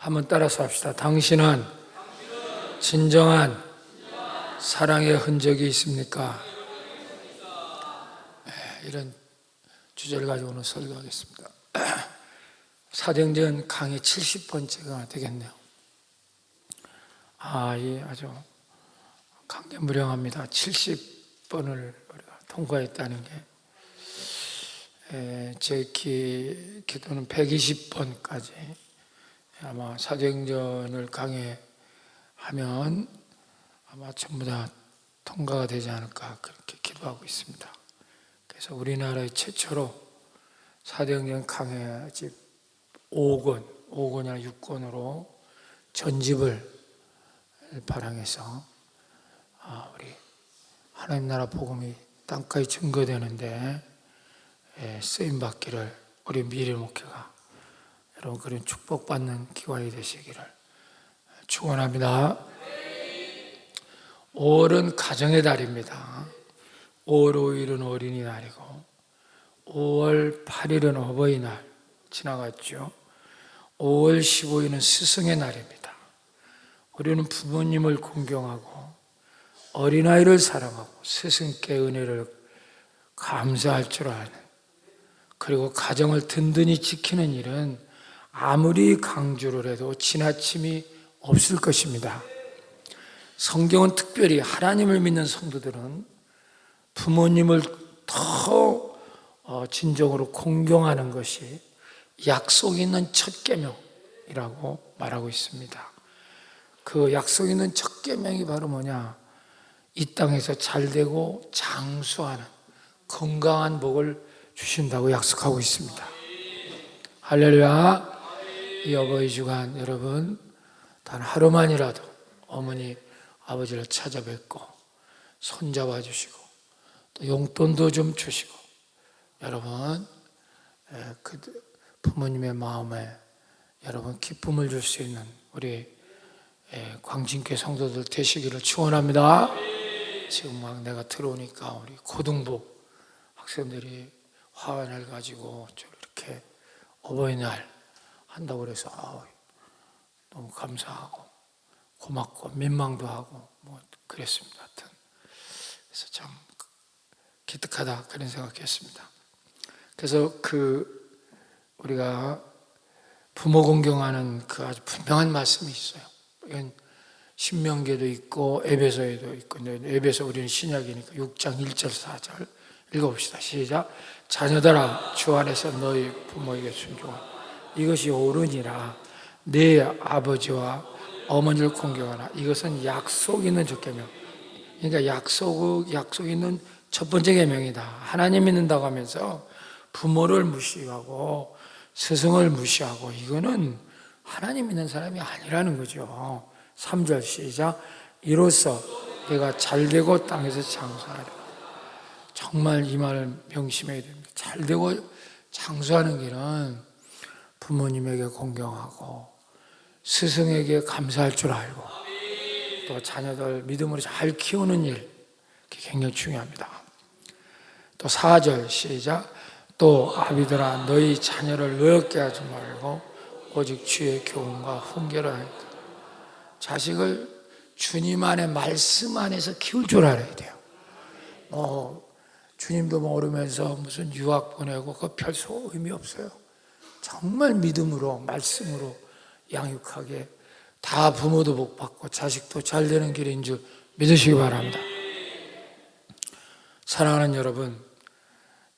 한번 따라서 합시다. 당신은 진정한 사랑의 흔적이 있습니까? 이런 주제를 가지고 오늘 설교하겠습니다. 사도행전 강의 70번째가 되겠네요. 이 아주 강경무령합니다. 70번을 우리가 통과했다는 게, 제 기도는 120번까지 아마 사도행전을 강의하면 아마 전부 다 통과가 되지 않을까 그렇게 기도하고 있습니다. 그래서 우리나라의 최초로 사도행전 강해집 5권이 아니라 6권으로 전집을 발행해서 우리 하나님 나라 복음이 땅까지 증거되는데 쓰임받기를 우리 미래 목회가 여러분 그런 축복받는 기관이 되시기를 축원합니다. 5월은 가정의 달입니다. 5월 5일은 어린이날이고 5월 8일은 어버이날 지나갔죠. 5월 15일은 스승의 날입니다. 우리는 부모님을 공경하고 어린아이를 사랑하고 스승께 은혜를 감사할 줄 아는, 그리고 가정을 든든히 지키는 일은 아무리 강조를 해도 지나침이 없을 것입니다. 성경은 특별히 하나님을 믿는 성도들은 부모님을 더 진정으로 공경하는 것이 약속 있는 첫 계명이라고 말하고 있습니다. 그 약속 있는 첫 계명이 바로 뭐냐? 이 땅에서 잘되고 장수하는 건강한 복을 주신다고 약속하고 있습니다. 할렐루야. 이 어버이 주간 여러분 단 하루만이라도 어머니 아버지를 찾아뵙고 손잡아 주시고 또 용돈도 좀 주시고, 여러분 그 부모님의 마음에 여러분 기쁨을 줄 수 있는 우리 광진교회 성도들 되시기를 축원합니다. 지금 막 내가 들어오니까 우리 고등부 학생들이 화환을 가지고 이렇게 어버이날 한다고 그래서 너무 감사하고 고맙고 민망도 하고 뭐 그랬습니다. 하여튼 그래서 참 기특하다 그런 생각했습니다. 그래서 우리가 부모 공경하는 그 아주 분명한 말씀이 있어요. 이건 신명기에도 있고 에베소에도 있고, 에베소 우리는 신약이니까 6장 1절 4절 읽어봅시다. 시작. 자녀들아 주 안에서 너희 부모에게 순종하라. 이것이 옳으니라. 네 아버지와 어머니를 공경하라. 이것은 약속 있는 첫 계명. 그러니까 약속 있는 첫 번째 계명이다. 하나님 믿는다고 하면서 부모를 무시하고 스승을 무시하고, 이거는 하나님 믿는 사람이 아니라는 거죠. 3절 시작. 이로써 내가 잘되고 땅에서 장수하리라. 정말 이 말을 명심해야 됩니다. 잘되고 장수하는 길은 부모님에게 공경하고 스승에게 감사할 줄 알고 또 자녀들 믿음으로 잘 키우는 일, 그게 굉장히 중요합니다. 또 4절 시작. 또 아비들아 너희 자녀를 어렵게 하지 말고 오직 주의 교훈과 훈계를 하였다. 자식을 주님 안에 말씀 안에서 키울 줄 알아야 돼요. 주님도 모르면서 무슨 유학 보내고 그 별 의미 없어요. 정말 믿음으로 말씀으로 양육하게 다 부모도 복 받고 자식도 잘 되는 길인 줄 믿으시기 바랍니다. 사랑하는 여러분,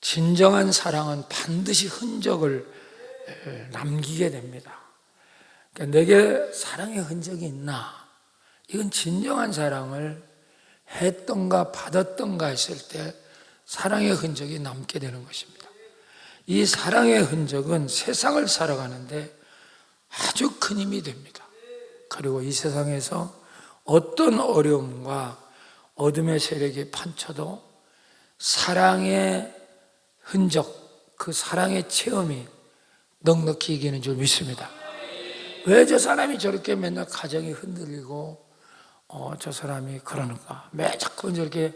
진정한 사랑은 반드시 흔적을 남기게 됩니다. 그러니까 내게 사랑의 흔적이 있나? 이건 진정한 사랑을 했던가 받았던가 했을 때 사랑의 흔적이 남게 되는 것입니다. 이 사랑의 흔적은 세상을 살아가는데 아주 큰 힘이 됩니다. 그리고 이 세상에서 어떤 어려움과 어둠의 세력이 판쳐도 사랑의 흔적, 그 사랑의 체험이 넉넉히 이기는 줄 믿습니다. 왜 저 사람이 저렇게 맨날 가정이 흔들리고 저 사람이 그러는가? 왜 자꾸 저렇게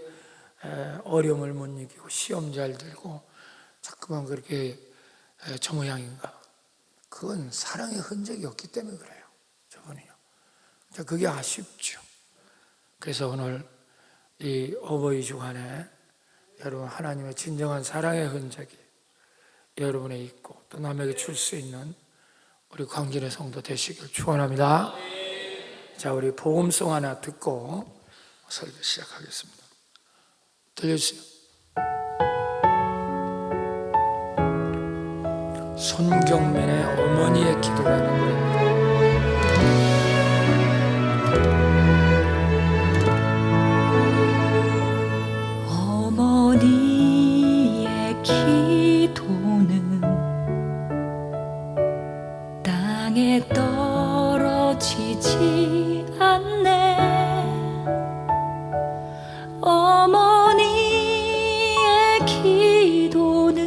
어려움을 못 이기고 시험 잘 들고 자꾸만 그렇게 저 모양인가? 그건 사랑의 흔적이 없기 때문에 그래요. 대부분이요. 그게 아쉽죠. 그래서 오늘 이 어버이 주간에 여러분 하나님의 진정한 사랑의 흔적이 여러분에 있고 또 남에게 줄 수 있는 우리 광진의 성도 되시길 축원합니다. 자, 우리 복음송 하나 듣고 설교 시작하겠습니다. 들려주세요. 손경면의 어머니의 기도라는 노래입니다. 어머니의 기도는 땅에 떨어지지 않네. 어머니의 기도는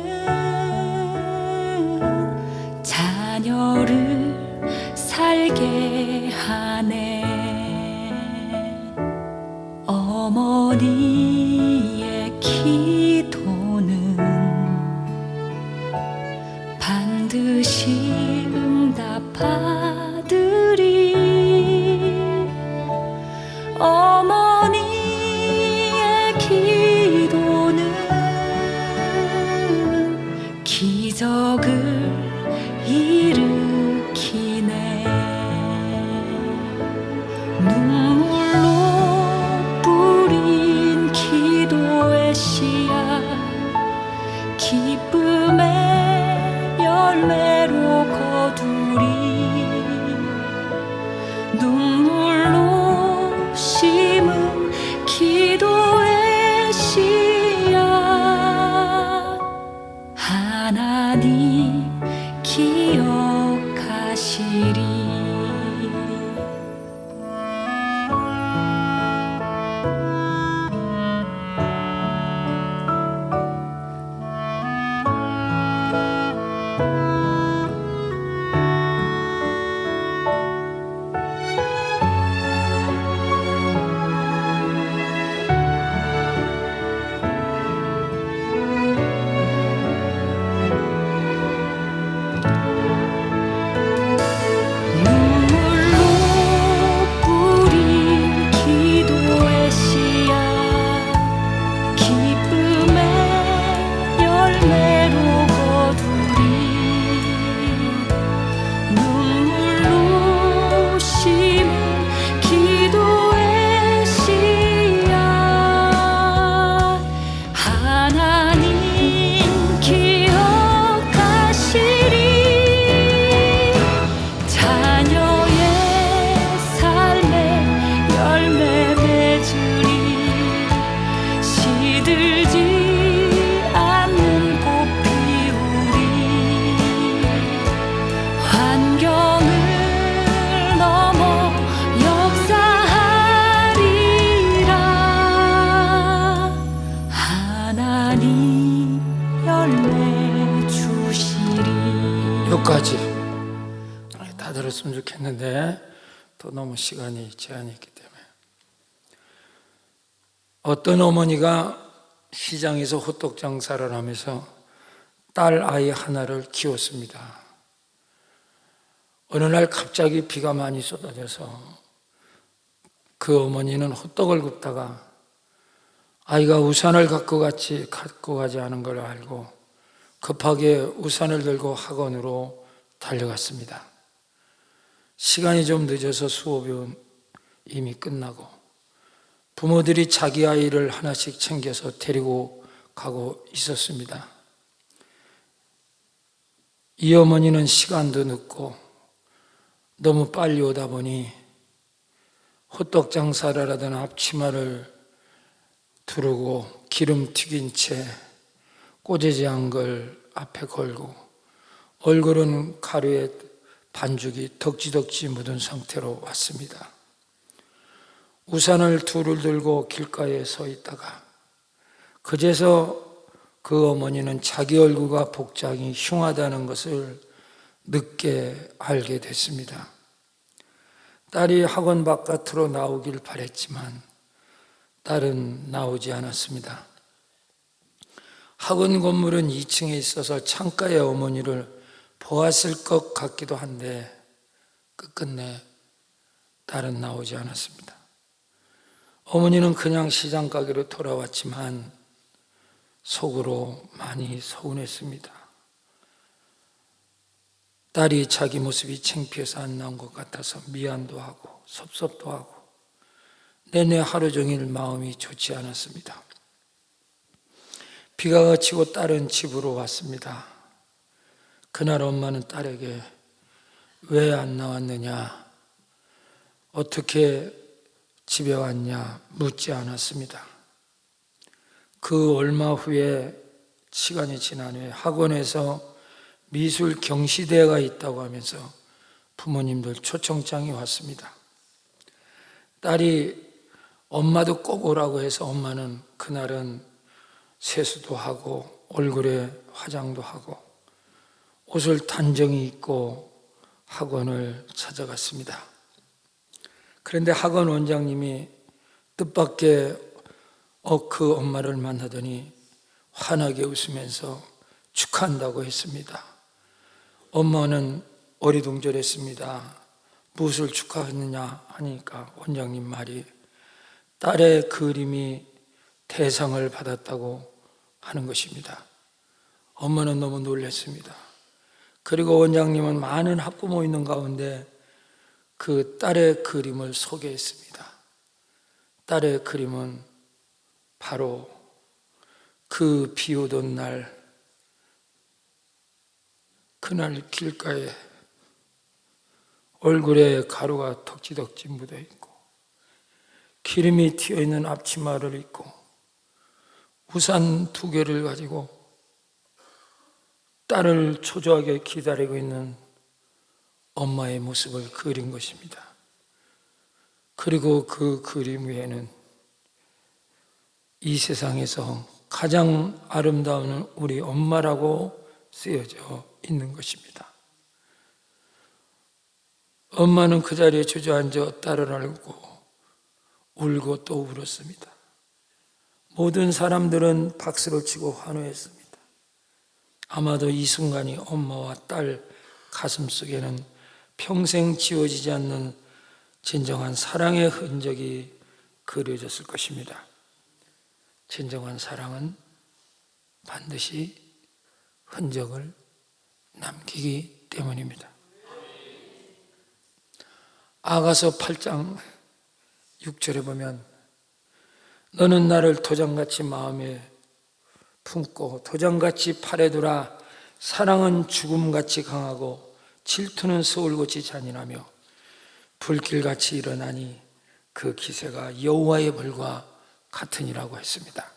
자녀를 살게 하네. 어머니의 기도는 반드시 응답하리리. 어머니의 기도는 기적을 일으키네. 눈물로 뿌린 기도의 씨앗 기쁨의 열매로 거두리. 눈물로 심은 기도의 씨앗 하나님 기억하시리. 여기까지 다 들었으면 좋겠는데 또 너무 시간이 제한이 있기 때문에. 어떤 어머니가 시장에서 호떡 장사를 하면서 딸 아이 하나를 키웠습니다. 어느 날 갑자기 비가 많이 쏟아져서 그 어머니는 호떡을 굽다가 아이가 우산을 갖고 가지 않은 걸 알고 급하게 우산을 들고 학원으로 달려갔습니다. 시간이 좀 늦어서 수업이 이미 끝나고 부모들이 자기 아이를 하나씩 챙겨서 데리고 가고 있었습니다. 이 어머니는 시간도 늦고 너무 빨리 오다 보니 호떡 장사를 하던 앞치마를 두르고 기름 튀긴 채 꼬재지 않은 걸 앞에 걸고 얼굴은 가루에 반죽이 덕지덕지 묻은 상태로 왔습니다. 우산을 둘을 들고 길가에 서 있다가 그제서 그 어머니는 자기 얼굴과 복장이 흉하다는 것을 늦게 알게 됐습니다. 딸이 학원 바깥으로 나오길 바랬지만 딸은 나오지 않았습니다. 학원 건물은 2층에 있어서 창가에 어머니를 보았을 것 같기도 한데 끝끝내 딸은 나오지 않았습니다. 어머니는 그냥 시장 가게로 돌아왔지만 속으로 많이 서운했습니다. 딸이 자기 모습이 창피해서 안 나온 것 같아서 미안도 하고 섭섭도 하고 내내 하루 종일 마음이 좋지 않았습니다. 비가 그치고 딸은 집으로 왔습니다. 그날 엄마는 딸에게 왜 안 나왔느냐, 어떻게 집에 왔냐 묻지 않았습니다. 그 얼마 후에 시간이 지난 후에 학원에서 미술 경시대회가 있다고 하면서 부모님들 초청장이 왔습니다. 딸이 엄마도 꼭 오라고 해서 엄마는 그날은 세수도 하고 얼굴에 화장도 하고 옷을 단정히 입고 학원을 찾아갔습니다. 그런데 학원 원장님이 뜻밖의 그 엄마를 만나더니 환하게 웃으면서 축하한다고 했습니다. 엄마는 어리둥절했습니다. 무엇을 축하했느냐 하니까 원장님 말이 딸의 그림이 대상을 받았다고 하는 것입니다. 엄마는 너무 놀랐습니다. 그리고 원장님은 많은 학부모 있는 가운데 그 딸의 그림을 소개했습니다. 딸의 그림은 바로 그 비 오던 날 그날 길가에 얼굴에 가루가 덕지덕지 묻어있고 기름이 튀어있는 앞치마를 입고 우산 2개를 가지고 딸을 초조하게 기다리고 있는 엄마의 모습을 그린 것입니다. 그리고 그 그림 위에는 이 세상에서 가장 아름다운 우리 엄마라고 쓰여져 있는 것입니다. 엄마는 그 자리에 주저앉아 딸을 안고 울고 또 울었습니다. 모든 사람들은 박수를 치고 환호했습니다. 아마도 이 순간이 엄마와 딸 가슴속에는 평생 지워지지 않는 진정한 사랑의 흔적이 그려졌을 것입니다. 진정한 사랑은 반드시 흔적을 남기기 때문입니다. 아가서 8장 6절에 보면 너는 나를 도장같이 마음에 품고 도장같이 팔에 두라. 사랑은 죽음같이 강하고 질투는 서울같이 잔인하며 불길같이 일어나니 그 기세가 여호와의 벌과 같으니라고 했습니다.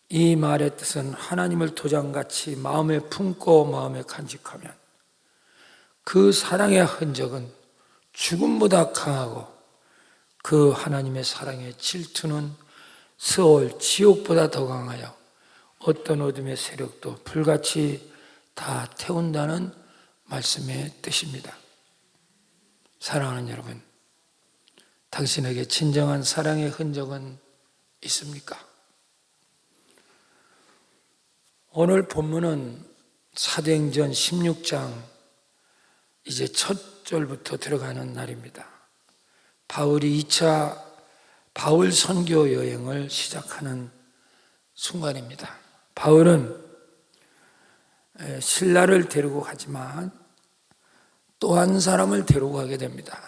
이 말의 뜻은 하나님을 도장같이 마음에 품고 마음에 간직하면 그 사랑의 흔적은 죽음보다 강하고 그 하나님의 사랑의 질투는 스올 지옥보다 더 강하여 어떤 어둠의 세력도 불같이 다 태운다는 말씀의 뜻입니다. 사랑하는 여러분, 당신에게 진정한 사랑의 흔적은 있습니까? 오늘 본문은 사도행전 16장 이제 첫 절부터 들어가는 날입니다. 바울이 2차 바울 선교 여행을 시작하는 순간입니다. 바울은 신라를 데리고 가지만 또 한 사람을 데리고 가게 됩니다.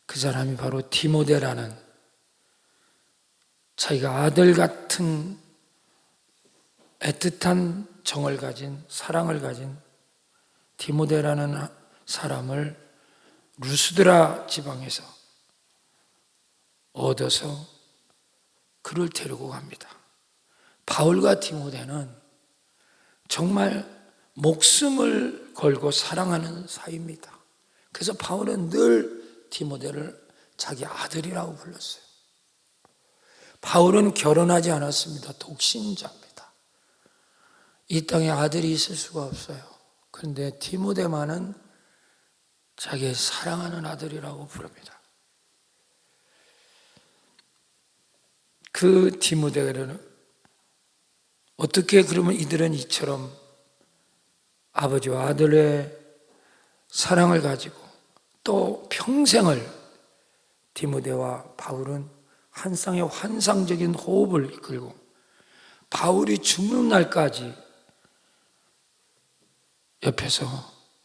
그 사람이 바로 디모데라는 자기가 아들 같은 애틋한 정을 가진 사랑을 가진 디모데라는 사람을 루스드라 지방에서 얻어서 그를 데리고 갑니다. 바울과 디모데는 정말 목숨을 걸고 사랑하는 사이입니다. 그래서 바울은 늘 디모데를 자기 아들이라고 불렀어요. 바울은 결혼하지 않았습니다. 독신자입니다. 이 땅에 아들이 있을 수가 없어요. 그런데 디모데만은 자기 사랑하는 아들이라고 부릅니다. 그 디모데는 어떻게 그러면 이들은 이처럼 아버지와 아들의 사랑을 가지고 또 평생을 디모데와 바울은 한 쌍의 환상적인 호흡을 이끌고 바울이 죽는 날까지 옆에서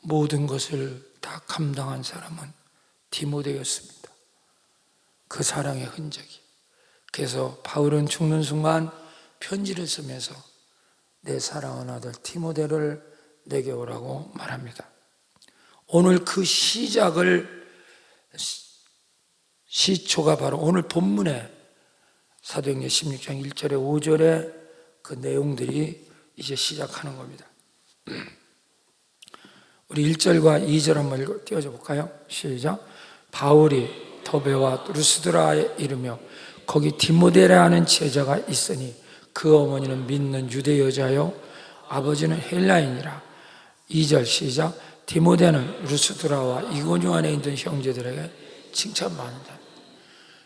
모든 것을 다 감당한 사람은 디모데였습니다. 그 사랑의 흔적이. 그래서 바울은 죽는 순간 편지를 쓰면서 내 사랑하는 아들 디모데를 내게 오라고 말합니다. 오늘 그 시작을 시초가 바로 오늘 본문에 사도행전 16장 1절에 5절에 그 내용들이 이제 시작하는 겁니다. 우리 1절과 2절 한번 띄워줘 볼까요? 시작. 바울이 더베와 루스드라에 이르며 거기 디모데라는 제자가 있으니 그 어머니는 믿는 유대 여자요 아버지는 헬라인이라. 2절 시작. 디모데는 루스드라와 이고뇨 안에 있는 형제들에게 칭찬받는다.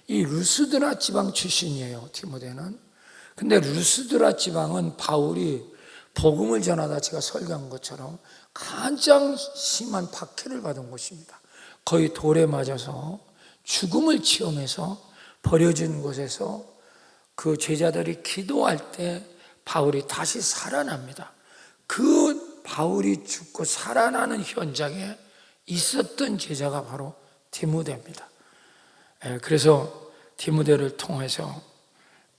이 루스드라 지방 출신이에요, 디모데는. 근데 루스드라 지방은 바울이 복음을 전하다 제가 설교한 것처럼 가장 심한 박해를 받은 곳입니다. 거의 돌에 맞아서 죽음을 체험해서 버려진 곳에서 그 제자들이 기도할 때 바울이 다시 살아납니다. 그 바울이 죽고 살아나는 현장에 있었던 제자가 바로 디모데입니다. 그래서 디모데를 통해서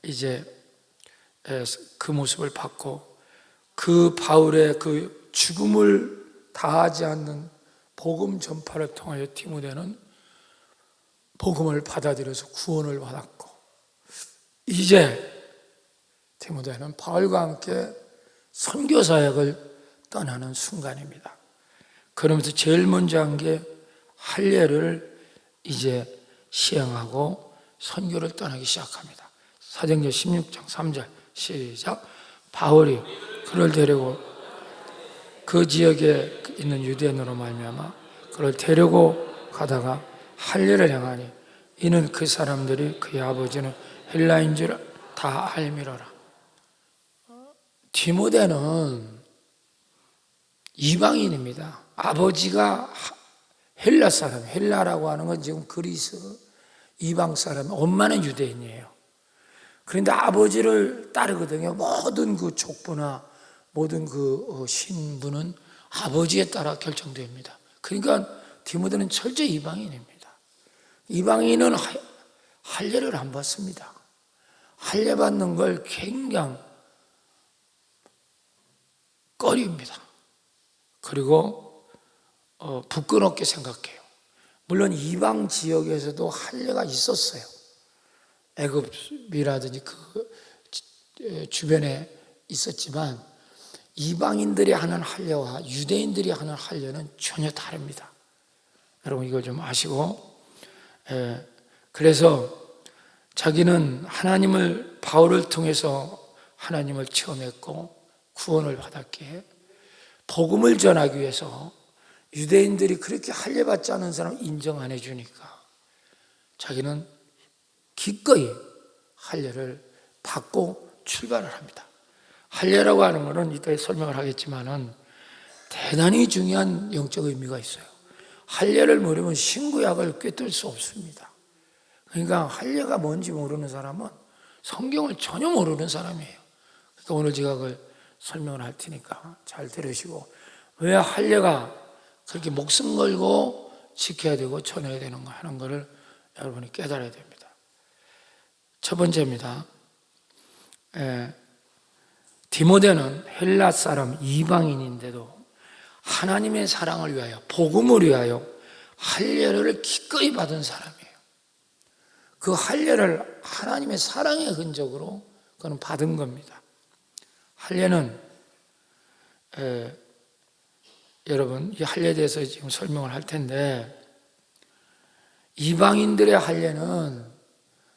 이제 그 모습을 받고 그 바울의 그 죽음을 다하지 않는 복음 전파를 통하여 디모데는 복음을 받아들여서 구원을 받았고, 이제 디모데는 바울과 함께 선교 사역을 떠나는 순간입니다. 그러면서 제일 먼저 한 게 할례를 이제 시행하고 선교를 떠나기 시작합니다. 사도행전 16장 3절 시작. 바울이 그를 데리고 그 지역에 있는 유대인으로 말미암아 그를 데리고 가다가 할례를 행하니 이는 그 사람들이 그의 아버지는 헬라인 줄 다 알미러라. 디모데는 이방인입니다. 아버지가 헬라 사람, 헬라라고 하는 건 지금 그리스 이방 사람, 엄마는 유대인이에요. 그런데 아버지를 따르거든요. 모든 그 족보나 모든 그 신분은 아버지에 따라 결정됩니다. 그러니까 디모데는 철저히 이방인입니다. 이방인은 할례를 안 받습니다. 할례 받는 걸 굉장히 꺼립니다. 그리고 부끄럽게 생각해요. 물론 이방 지역에서도 할례가 있었어요. 애굽이라든지 그 주변에 있었지만 이방인들이 하는 할례와 유대인들이 하는 할례는 전혀 다릅니다. 여러분 이걸 좀 아시고, 그래서 자기는 하나님을 바울을 통해서 하나님을 체험했고 구원을 받았기에 복음을 전하기 위해서 유대인들이 그렇게 할례 받지 않은 사람 인정 안 해주니까 자기는 기꺼이 할례를 받고 출발을 합니다. 할례라고 하는 것은 이따 설명을 하겠지만은 대단히 중요한 영적 의미가 있어요. 할례를 모르면 신구약을 꿰뚫을 수 없습니다. 그러니까 할례가 뭔지 모르는 사람은 성경을 전혀 모르는 사람이에요. 그러니까 오늘 제가 그걸 설명을 할 테니까 잘 들으시고, 왜 할례가 그렇게 목숨 걸고 지켜야 되고 전해야 되는가 하는 것을 여러분이 깨달아야 됩니다. 첫 번째입니다. 디모데는 헬라 사람 이방인인데도 하나님의 사랑을 위하여 복음을 위하여 할례를 기꺼이 받은 사람이에요. 그 할례를 하나님의 사랑의 흔적으로 그는 받은 겁니다. 할례는 여러분 이 할례에 대해서 지금 설명을 할 텐데, 이방인들의 할례는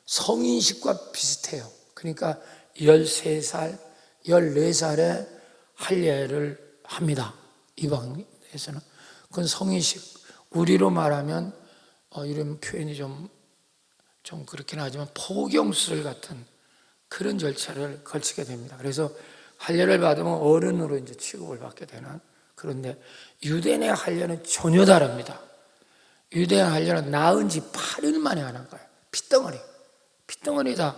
성인식과 비슷해요. 그러니까 13살, 14살에 할례를 합니다. 이방에서는. 그건 성인식. 우리로 말하면 이런 표현이 좀 그렇긴 하지만 포경수술 같은 그런 절차를 거치게 됩니다. 그래서 할례를 받으면 어른으로 이제 취급을 받게 되는. 그런데 유대인의 할례는 전혀 다릅니다. 유대인 할례는 낳은 지 8일 만에 하는 거예요. 피덩어리다.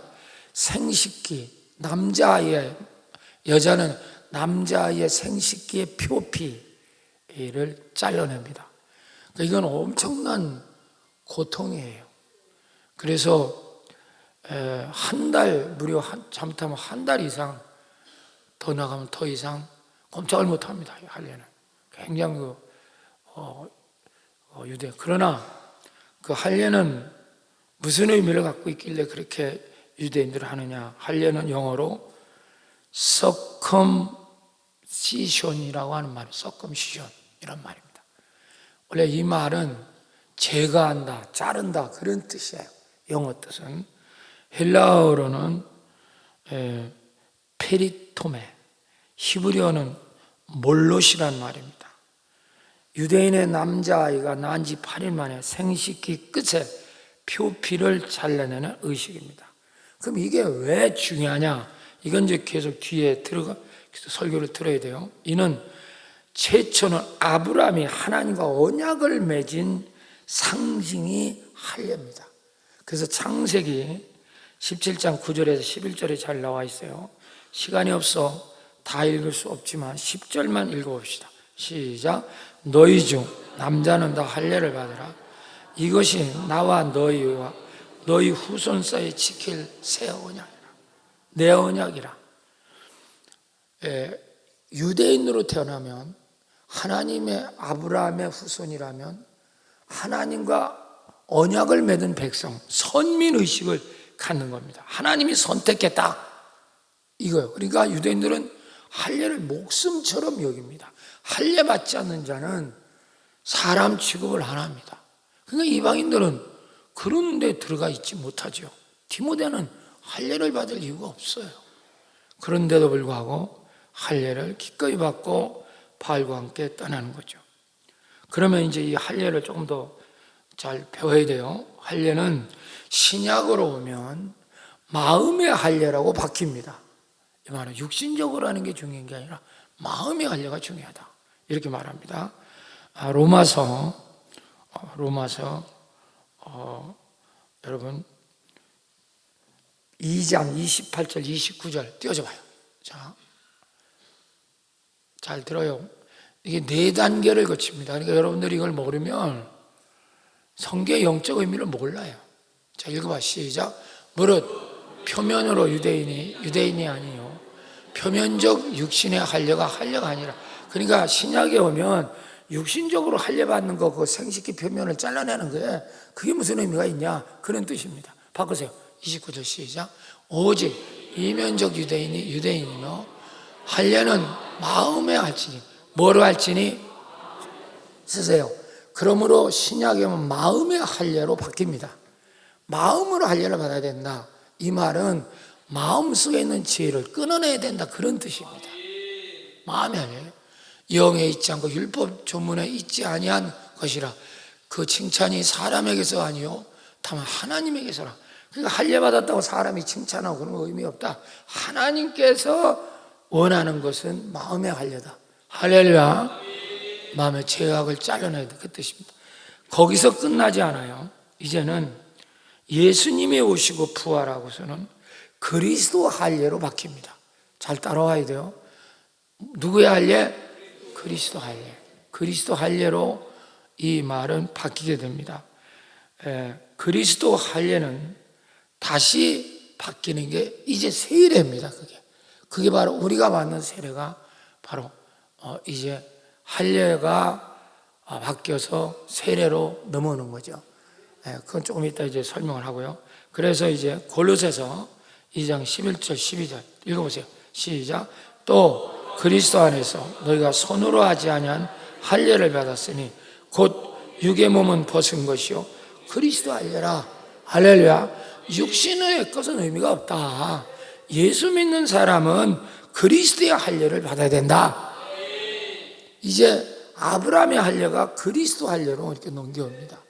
생식기, 남자아이의, 여자는 남자아이의 생식기의 표피를 잘라냅니다. 그러니까 이건 엄청난 고통이에요. 그래서 한 달, 무려 잘못하면 한 달 이상, 더 나가면 더 이상 꼼짝을 못합니다. 할례는 굉장히 유대. 그러나 그 할례는 무슨 의미를 갖고 있길래 그렇게 유대인들을 하느냐? 할례는 영어로 circumcision이라고 하는 말이에요. circumcision 이란 말입니다. 원래 이 말은 제거한다, 자른다 그런 뜻이에요. 영어 뜻은. 헬라어로는 페리토메, 히브리어는 몰롯이란 말입니다. 유대인의 남자아이가 낳은 지 8일 만에 생식기 끝에 표피를 잘라내는 의식입니다. 그럼 이게 왜 중요하냐? 이건 이제 계속 뒤에 설교를 들어야 돼요. 이는 최초는 아브라함이 하나님과 언약을 맺은 상징이 할례입니다. 그래서 창세기 17장 9절에서 11절에 잘 나와 있어요. 시간이 없어 다 읽을 수 없지만 10절만 읽어봅시다. 시작. 너희 중 남자는 다 할례를 받으라. 이것이 나와 너희와 너희 후손 사이에 지킬 새 언약이라. 내 언약이라. 유대인으로 태어나면 하나님의 아브라함의 후손이라면 하나님과 언약을 맺은 백성, 선민의식을 갖는 겁니다. 하나님이 선택했다 이거예요. 그러니까 유대인들은 할례를 목숨처럼 여깁니다. 할례 받지 않는 자는 사람 취급을 안 합니다. 그러니까 이방인들은 그런 데 들어가 있지 못하죠. 디모데는 할례를 받을 이유가 없어요. 그런데도 불구하고 할례를 기꺼이 받고 바알과 함께 떠나는 거죠. 그러면 이제 이 할례를 조금 더 잘 배워야 돼요. 할례는 신약으로 오면 마음의 할례라고 바뀝니다. 이 말은 육신적으로 하는 게 중요한 게 아니라 마음의 할례가 중요하다 이렇게 말합니다. 로마서 여러분 2장 28절 29절 띄워줘 봐요. 자, 잘 들어요. 이게 4단계를 거칩니다. 그러니까 여러분들이 이걸 모르면 성경의 영적 의미를 몰라요. 자, 읽어봐. 시작. 무릇 표면으로 유대인이 아니요 표면적 육신의 할례가 아니라. 그러니까 신약에 오면 육신적으로 할례 받는 거 그 생식기 표면을 잘라내는 거에 그게 무슨 의미가 있냐 그런 뜻입니다. 바꾸세요. 29절 시작. 오직 이면적 유대인이며 할례는 마음에 할지니 뭐로 할지니 쓰세요. 그러므로 신약에 오면 마음의 할례로 바뀝니다. 마음으로 할례를 받아야 된다. 이 말은 마음속에 있는 죄를 끊어내야 된다 그런 뜻입니다. 마음의 할례. 영에 있지 않고 율법 조문에 있지 아니한 것이라. 그 칭찬이 사람에게서 아니요 다만 하나님에게서라. 그러니까 할례 받았다고 사람이 칭찬하고 그런 거 의미 없다. 하나님께서 원하는 것은 마음의 할례다. 할렐루야. 마음의 죄악을 잘라내야 돼 그 뜻입니다. 거기서 끝나지 않아요. 이제는 예수님이 오시고 부활하고서는 그리스도 할례로 바뀝니다. 잘 따라와야 돼요. 누구의 할례? 그리스도 할례. 그리스도 할례로 이 말은 바뀌게 됩니다. 그리스도 할례는 다시 바뀌는 게 이제 세례입니다. 그게 바로 우리가 받는 세례가 바로 이제 할례가 바뀌어서 세례로 넘어오는 거죠. 그건 조금 이따 이제 설명을 하고요. 그래서 이제 골로새서 2장 11절 12절 읽어보세요. 시작. 또 그리스도 안에서 너희가 손으로 하지 아니한 할례를 받았으니 곧 육의 몸은 벗은 것이요 그리스도 할례라. 할렐루야. 육신의 것은 의미가 없다. 예수 믿는 사람은 그리스도의 할례를 받아야 된다. 이제 아브라함의 할례가 그리스도 할례로 이렇게 넘겨옵니다.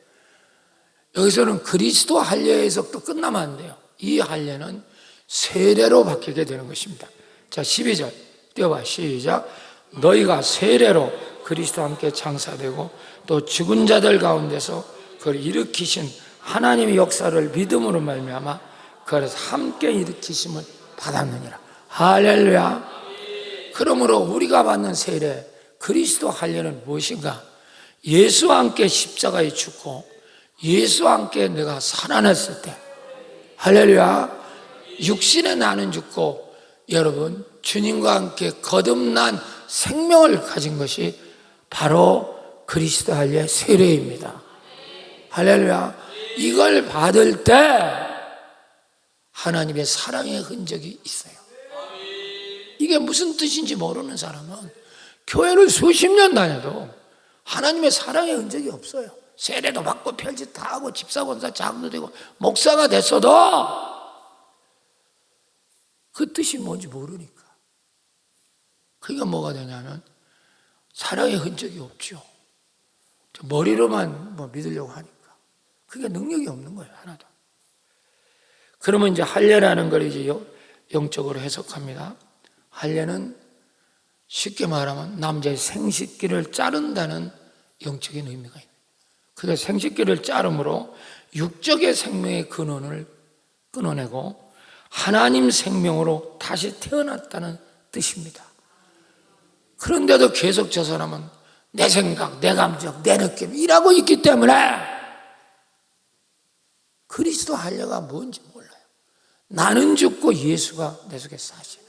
여기서는 그리스도 할례에서 또 끝나면 안 돼요. 이 할례는 세례로 바뀌게 되는 것입니다. 자, 12절 띄워봐. 시작. 너희가 세례로 그리스도와 함께 장사되고 또 죽은 자들 가운데서 그걸 일으키신 하나님의 역사를 믿음으로 말미암아 그래서 함께 일으키심을 받았느니라. 할렐루야. 그러므로 우리가 받는 세례, 그리스도 할례는 무엇인가? 예수와 함께 십자가에 죽고 예수와 함께 내가 살아났을 때, 할렐루야, 육신의 나는 죽고 여러분 주님과 함께 거듭난 생명을 가진 것이 바로 그리스도 할례 세례입니다. 할렐루야. 이걸 받을 때 하나님의 사랑의 흔적이 있어요. 이게 무슨 뜻인지 모르는 사람은 교회를 수십 년 다녀도 하나님의 사랑의 흔적이 없어요. 세례도 받고 별짓 다 하고 집사권사 장도 되고 목사가 됐어도 그 뜻이 뭔지 모르니까. 그게 뭐가 되냐면 사랑의 흔적이 없죠. 머리로만 믿으려고 하니까 그게 능력이 없는 거예요. 하나도. 그러면 이제 할례라는 걸 이제 영적으로 해석합니다. 할례는 쉽게 말하면 남자의 생식기를 자른다는 영적인 의미가 있는. 그래서 생식기를 자름으로 육적의 생명의 근원을 끊어내고 하나님 생명으로 다시 태어났다는 뜻입니다. 그런데도 계속 저 사람은 내 생각, 내 감정, 내 느낌 이라고 있기 때문에 그리스도 할례가 뭔지 몰라요. 나는 죽고 예수가 내 속에 사시네.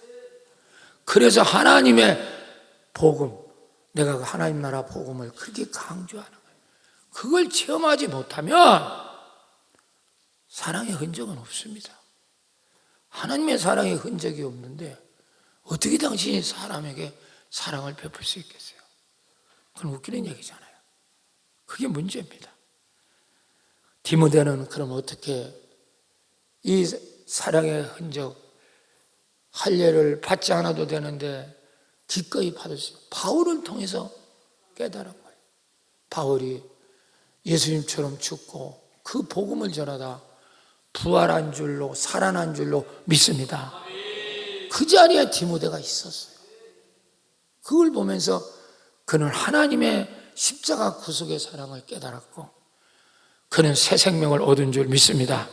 그래서 하나님의 복음, 내가 그 하나님 나라 복음을 그렇게 강조하는 거예요. 그걸 체험하지 못하면 사랑의 흔적은 없습니다. 하나님의 사랑의 흔적이 없는데 어떻게 당신이 사람에게 사랑을 베풀 수 있겠어요? 그건 웃기는 얘기잖아요. 그게 문제입니다. 디모데는 그럼 어떻게 이 사랑의 흔적, 할례를 받지 않아도 되는데 기꺼이 받을 수 있어요? 바울을 통해서 깨달은 거예요. 바울이 예수님처럼 죽고 그 복음을 전하다 부활한 줄로 살아난 줄로 믿습니다. 그 자리에 디모데가 있었어요. 그걸 보면서 그는 하나님의 십자가 구속의 사랑을 깨달았고 그는 새 생명을 얻은 줄 믿습니다.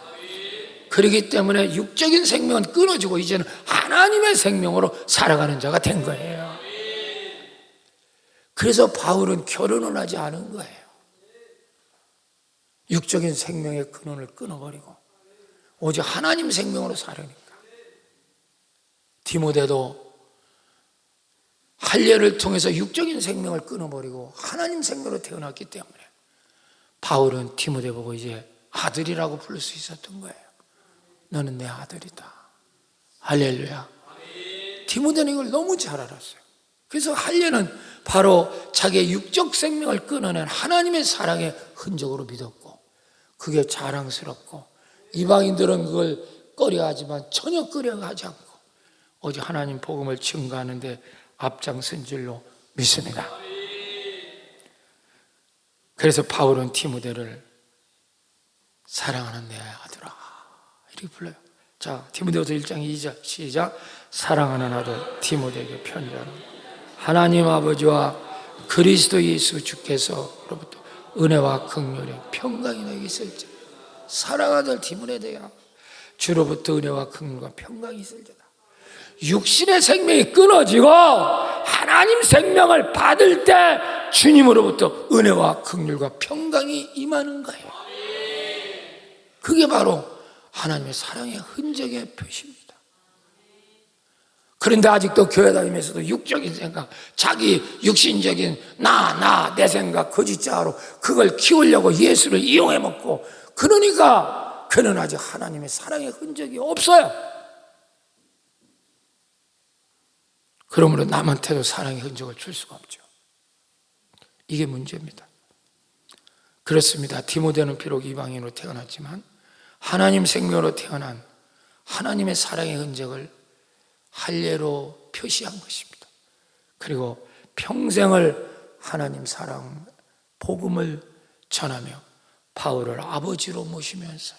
그렇기 때문에 육적인 생명은 끊어지고 이제는 하나님의 생명으로 살아가는 자가 된 거예요. 그래서 바울은 결혼을 하지 않은 거예요. 육적인 생명의 근원을 끊어버리고 오직 하나님 생명으로 살으니까. 디모데도 할례를 통해서 육적인 생명을 끊어버리고 하나님 생명으로 태어났기 때문에 바울은 디모데 보고 이제 아들이라고 부를 수 있었던 거예요. 너는 내 아들이다. 할렐루야. 디모데는 이걸 너무 잘 알았어요. 그래서 할례는 바로 자기의 육적 생명을 끊어낸 하나님의 사랑의 흔적으로 믿었고 그게 자랑스럽고 이방인들은 그걸 꺼려하지만 전혀 꺼려하지 않고 오직 하나님 복음을 증거하는 데 앞장선 줄로 믿습니다. 그래서 바울은 디모데를 사랑하는 내 아들아 이렇게 불러요. 자, 디모데후서 1장 2절 시작. 사랑하는 아들 디모데에게 편지하노니 하나님 아버지와 그리스도 예수 주께서로부터 은혜와 긍휼이 평강이 너에게 있을지. 사랑하는 아들 디모데야 주로부터 은혜와 긍휼과 평강이 있을지다. 육신의 생명이 끊어지고 하나님 생명을 받을 때 주님으로부터 은혜와 긍휼과 평강이 임하는 거예요. 그게 바로 하나님의 사랑의 흔적의 표시입니다. 그런데 아직도 교회 다니면서도 육적인 생각, 자기 육신적인 내 생각, 거짓자로 그걸 키우려고 예수를 이용해 먹고 그러니까 그는 아직 하나님의 사랑의 흔적이 없어요. 그러므로 남한테도 사랑의 흔적을 줄 수가 없죠. 이게 문제입니다. 그렇습니다. 디모데는 비록 이방인으로 태어났지만 하나님 생명으로 태어난 하나님의 사랑의 흔적을 할례로 표시한 것입니다. 그리고 평생을 하나님 사랑, 복음을 전하며 바울을 아버지로 모시면서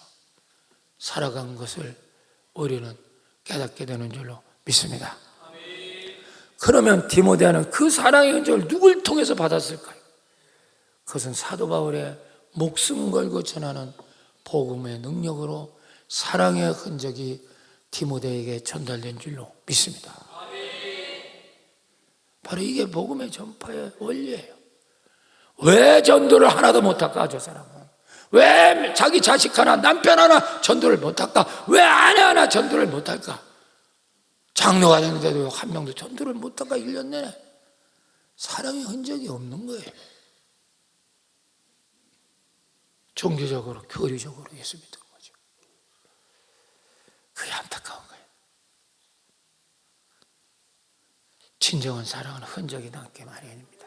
살아간 것을 우리는 깨닫게 되는 줄로 믿습니다. 그러면 디모데는 그 사랑의 흔적을 누굴 통해서 받았을까요? 그것은 사도 바울의 목숨 걸고 전하는 복음의 능력으로 사랑의 흔적이 디모데에게 전달된 줄로 믿습니다. 바로 이게 복음의 전파의 원리예요. 왜 전도를 하나도 못할까? 저 사람은 왜 자기 자식 하나, 남편 하나 전도를 못할까? 왜 아내 하나 전도를 못할까? 장로가 됐는데도 한 명도 전도를 못할까? 1년 내내 사랑의 흔적이 없는 거예요. 종교적으로, 교리적으로 예수 믿는 거죠. 그게 안타까운 거예요. 진정한 사랑은 흔적이 남게 마련입니다.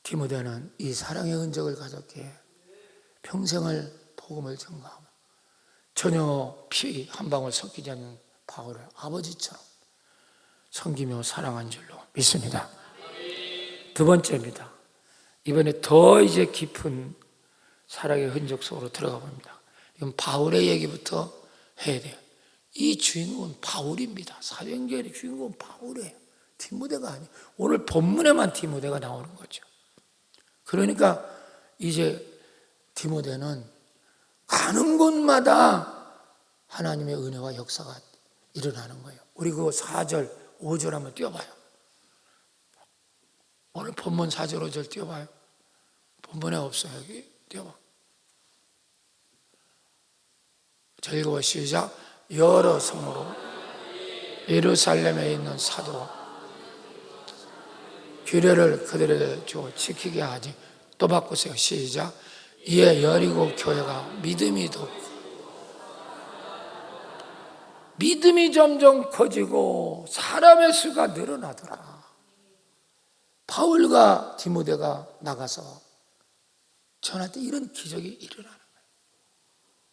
디모데는 이 사랑의 흔적을 가졌기에 평생을 복음을 전가하며 전혀 피 한 방울 섞이지 않는 바울을 아버지처럼 섬기며 사랑한 줄로 믿습니다. 두 번째입니다. 이번에 더 이제 깊은 사랑의 흔적 속으로 들어가 봅니다. 이건 바울의 얘기부터 해야 돼요. 이 주인공은 바울입니다. 사도행전의 주인공은 바울이에요. 디모데가 아니에요. 오늘 본문에만 디모데가 나오는 거죠. 그러니까 이제 디모데는 가는 곳마다 하나님의 은혜와 역사가 일어나는 거예요. 우리 그 4절, 5절 한번 띄워봐요. 오늘 본문 4절, 5절 띄워봐요. 본문에 없어요. 여기 띄워봐. 자, 읽어봐. 시작. 여러 성으로 예루살렘에 있는 사도와 규례를 그들에게 주어 지키게 하지. 또 바꾸세요. 시작. 이에 여리고 교회가 믿음이 점점 커지고 사람의 수가 늘어나더라. 바울과 디모데가 나가서 전할 때 이런 기적이 일어나는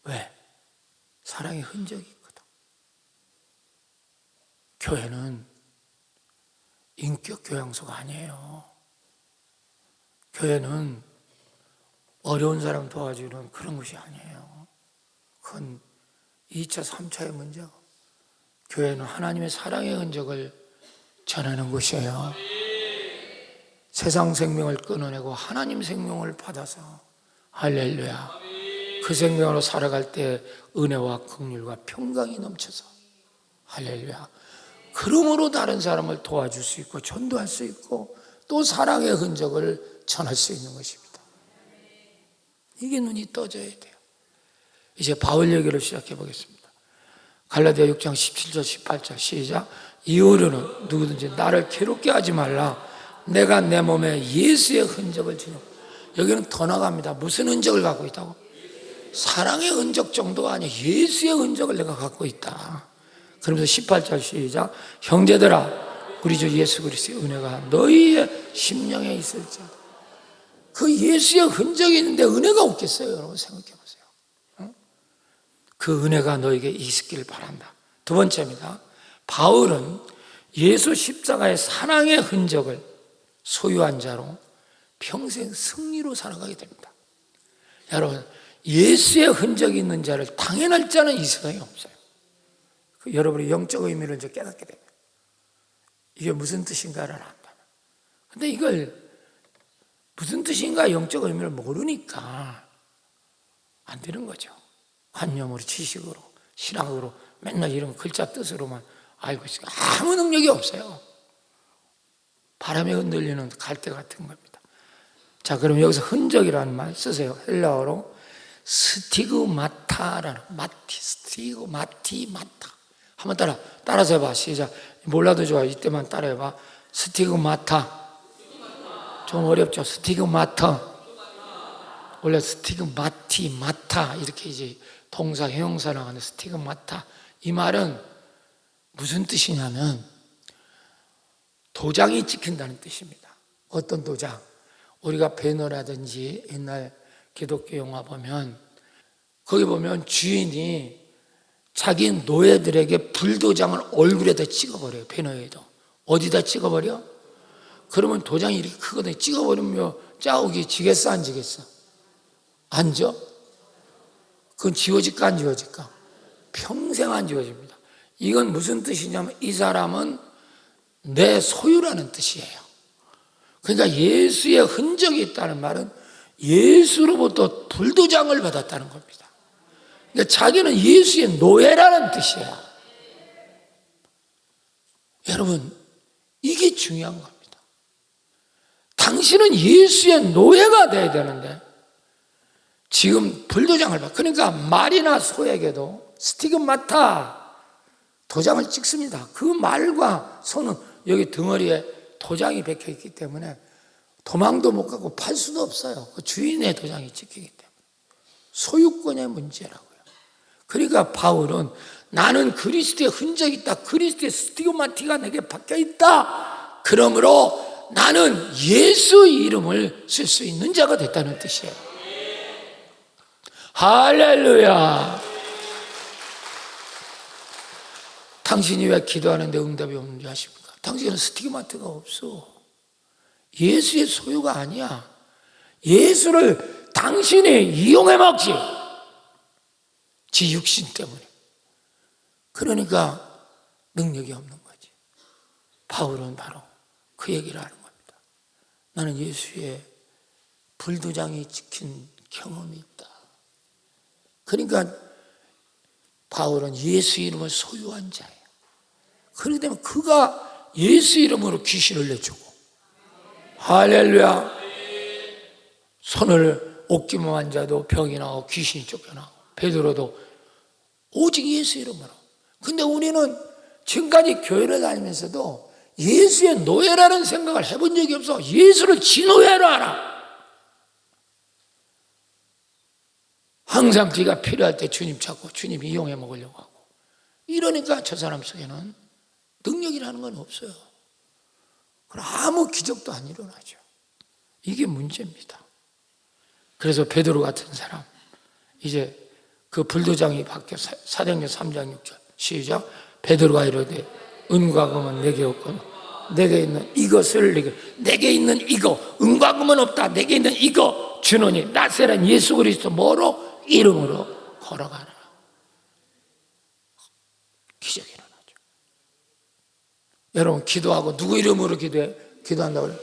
거예요. 왜? 사랑의 흔적이 있거든. 교회는 인격 교양소가 아니에요. 교회는 어려운 사람 도와주는 그런 것이 아니에요. 그건 2차, 3차의 문제고, 교회는 하나님의 사랑의 흔적을 전하는 곳이에요. 세상 생명을 끊어내고 하나님 생명을 받아서 할렐루야, 그 생명으로 살아갈 때 은혜와 긍휼과 평강이 넘쳐서 할렐루야, 그러므로 다른 사람을 도와줄 수 있고 전도할 수 있고 또 사랑의 흔적을 전할 수 있는 것입니다. 이게 눈이 떠져야 돼요. 이제 바울 얘기를 시작해 보겠습니다. 갈라디아 6장 17절 18절 시작. 이후로는 누구든지 나를 괴롭게 하지 말라. 내가 내 몸에 예수의 흔적을 지녀. 여기는 더 나갑니다. 무슨 흔적을 갖고 있다고? 사랑의 흔적 정도가 아니야. 예수의 흔적을 내가 갖고 있다. 그러면서 18절 시작. 형제들아, 우리 주 예수 그리스도의 은혜가 너희의 심령에 있을지어다. 그 예수의 흔적이 있는데 은혜가 없겠어요? 여러분 생각해 보세요. 그 은혜가 너에게 있기를 바란다. 두 번째입니다. 바울은 예수 십자가의 사랑의 흔적을 소유한 자로 평생 승리로 살아가게 됩니다. 여러분, 예수의 흔적이 있는 자를 당연할 자는 이 세상에 없어요. 여러분의 영적 의미를 이제 깨닫게 됩니다. 이게 무슨 뜻인가를 안다면. 근데 이걸 무슨 뜻인가 영적 의미를 모르니까 안 되는 거죠. 관념으로, 지식으로, 신학으로 맨날 이런 글자 뜻으로만 알고 있으니까 아무 능력이 없어요. 바람에 흔들리는 갈대 같은 겁니다. 자, 그럼 여기서 흔적이라는 말 쓰세요. 헬라어로 스티그마타라는, 스티그마타. 한번 따라서 해봐. 시작. 몰라도 좋아. 이때만 따라해봐. 스티그마타. 좀 어렵죠. 스티그마타. 원래 마타 이렇게 이제 동사, 형용사 나가는 스티그마타. 이 말은 무슨 뜻이냐면 도장이 찍힌다는 뜻입니다. 어떤 도장? 우리가 배너라든지 옛날 기독교 영화 보면 거기 보면 주인이 자기 노예들에게 불도장을 얼굴에다 찍어버려요. 배너에도. 어디다 찍어버려? 그러면 도장이 이렇게 크거든요. 찍어버리면 자욱이 지겠어, 안 지겠어? 안 져? 그건 지워질까, 안 지워질까? 평생 안 지워집니다. 이건 무슨 뜻이냐면 이 사람은 내 소유라는 뜻이에요. 그러니까 예수의 흔적이 있다는 말은 예수로부터 불도장을 받았다는 겁니다. 그러니까 자기는 예수의 노예라는 뜻이에요. 여러분, 이게 중요한 겁니다. 당신은 예수의 노예가 돼야 되는데 지금 불도장을 받. 그러니까 말이나 소에게도 스티그마타 도장을 찍습니다. 그 말과 소는 여기 등허리에 도장이 박혀 있기 때문에 도망도 못 가고 팔 수도 없어요. 그 주인의 도장이 찍히기 때문에 소유권의 문제라고요. 그러니까 바울은 나는 그리스도의 흔적이 있다. 그리스도의 스티그마티가 내게 박혀 있다. 그러므로 나는 예수 이름을 쓸 수 있는 자가 됐다는 뜻이에요. 할렐루야. 당신이 왜 기도하는데 응답이 없는지 아십니까? 당신은 스티그마트가 없어. 예수의 소유가 아니야. 예수를 당신이 이용해 먹지. 지 육신 때문에. 그러니까 능력이 없는 거지. 바울은 바로 그 얘기를 하는 겁니다. 나는 예수의 불도장이 찍힌 경험이 있다. 그러니까 바울은 예수 이름을 소유한 자예요. 그렇기 때문에 그가 예수 이름으로 귀신을 내주고, 할렐루야. 손을 옷기만 한 자도 병이 나고 귀신이 쫓겨나고, 베드로도 오직 예수 이름으로. 근데 우리는 지금까지 교회를 다니면서도 예수의 노예라는 생각을 해본 적이 없어. 예수를 지노예로 알아. 항상 네가 필요할 때 주님 찾고 주님 이용해 먹으려고 하고, 이러니까 저 사람 속에는 능력이라는 건 없어요. 그럼 아무 기적도 안 일어나죠. 이게 문제입니다. 그래서 베드로 같은 사람, 이제 그 불도장이 바뀌어. 사도행전 3장 6절 시작. 베드로가 이르되 은과 금은 내게 없거늘 내게 있는 이것을 내게 있는 이거, 은과 금은 없다. 내게 있는 이거 주노니 나세란 예수 그리스도 뭐로? 이름으로 걸어가라. 기적이 일어나죠. 여러분, 기도하고 누구 이름으로 기도한다고 그래요?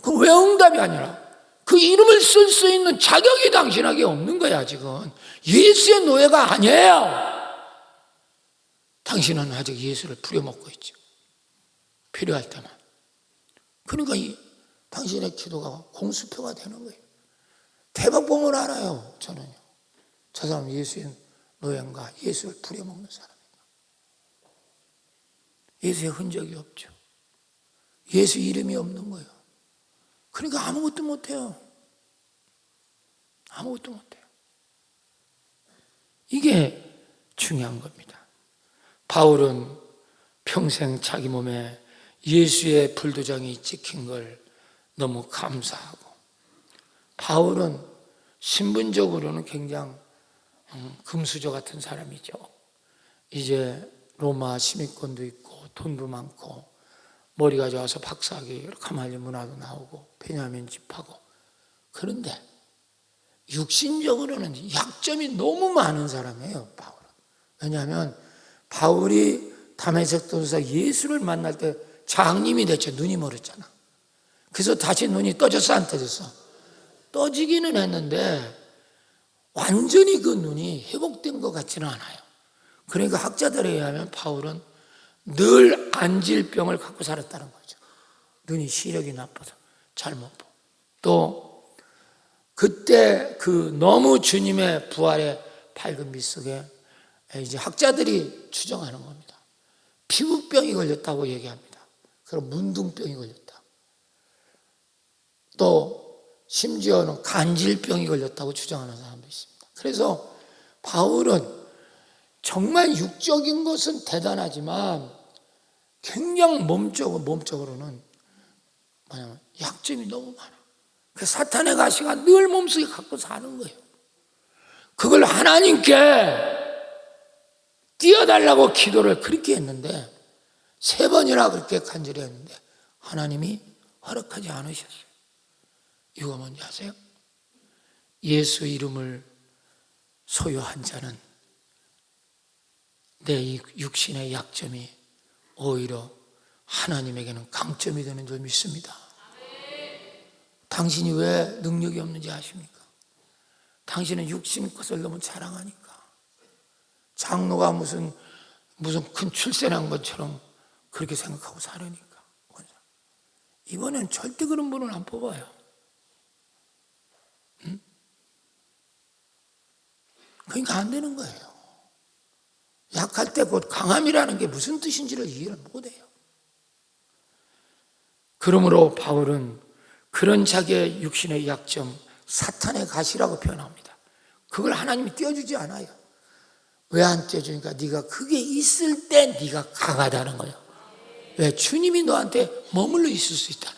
그럼 왜 응답이 아니라 그 이름을 쓸 수 있는 자격이 당신에게 없는 거야. 지금 예수의 노예가 아니에요. 당신은 아직 예수를 부려먹고 있죠. 필요할 때만. 그러니까 당신의 기도가 공수표가 되는 거예요. 대박 보면 알아요. 저는요, 저 사람 예수의 노예인가, 예수를 부려먹는 사람인가. 예수의 흔적이 없죠. 예수 이름이 없는 거예요. 그러니까 아무것도 못해요. 아무것도 못해요. 이게 중요한 겁니다. 바울은 평생 자기 몸에 예수의 불도장이 찍힌 걸 너무 감사하고, 바울은 신분적으로는 굉장히 금수저 같은 사람이죠. 이제 로마 시민권도 있고 돈도 많고 머리가 좋아서 박사학위 가말리 문화도 나오고 베냐민 집하고. 그런데 육신적으로는 약점이 너무 많은 사람이에요, 바울은. 왜냐하면 바울이 다메섹 도에서 예수를 만날 때 장님이 됐죠. 눈이 멀었잖아. 그래서 다시 눈이 떠졌어, 안 떠졌어? 떠지기는 했는데 완전히 그 눈이 회복된 것 같지는 않아요. 그러니까 학자들에 의하면 바울은 늘 안질병을 갖고 살았다는 거죠. 눈이 시력이 나빠서 잘 못 보고. 또 그때 그 너무 주님의 부활의 밝은 빛 속에 이제 학자들이 추정하는 겁니다. 피부병이 걸렸다고 얘기합니다. 그럼 문둥병이 걸렸다. 또 심지어는 간질병이 걸렸다고 추정하는 사람도 있습니다. 그래서 바울은 정말 육적인 것은 대단하지만 굉장히 몸적으로는 뭐냐면 약점이 너무 많아. 그 사탄의 가시가 늘 몸속에 갖고 사는 거예요. 그걸 하나님께 띄워달라고 기도를 그렇게 했는데 3번이나 그렇게 간절히 했는데 하나님이 허락하지 않으셨어요. 이거 뭔지 아세요? 예수 이름을 소유한 자는 내 육신의 약점이 오히려 하나님에게는 강점이 되는 줄 믿습니다. 당신이 왜 능력이 없는지 아십니까? 당신은 육신 것을 너무 자랑하니까. 장로가 무슨 큰 출세한 것처럼 그렇게 생각하고 살으니까. 이번엔 절대 그런 분은 안 뽑아요. 응? 그러니까 안 되는 거예요. 약할 때 곧 강함이라는 게 무슨 뜻인지를 이해를 못해요. 그러므로 바울은 그런 자기의 육신의 약점, 사탄의 가시라고 표현합니다. 그걸 하나님이 띄워주지 않아요. 왜 안 띄워주니까 네가 그게 있을 때 네가 강하다는 거예요. 왜? 주님이 너한테 머물러 있을 수 있다.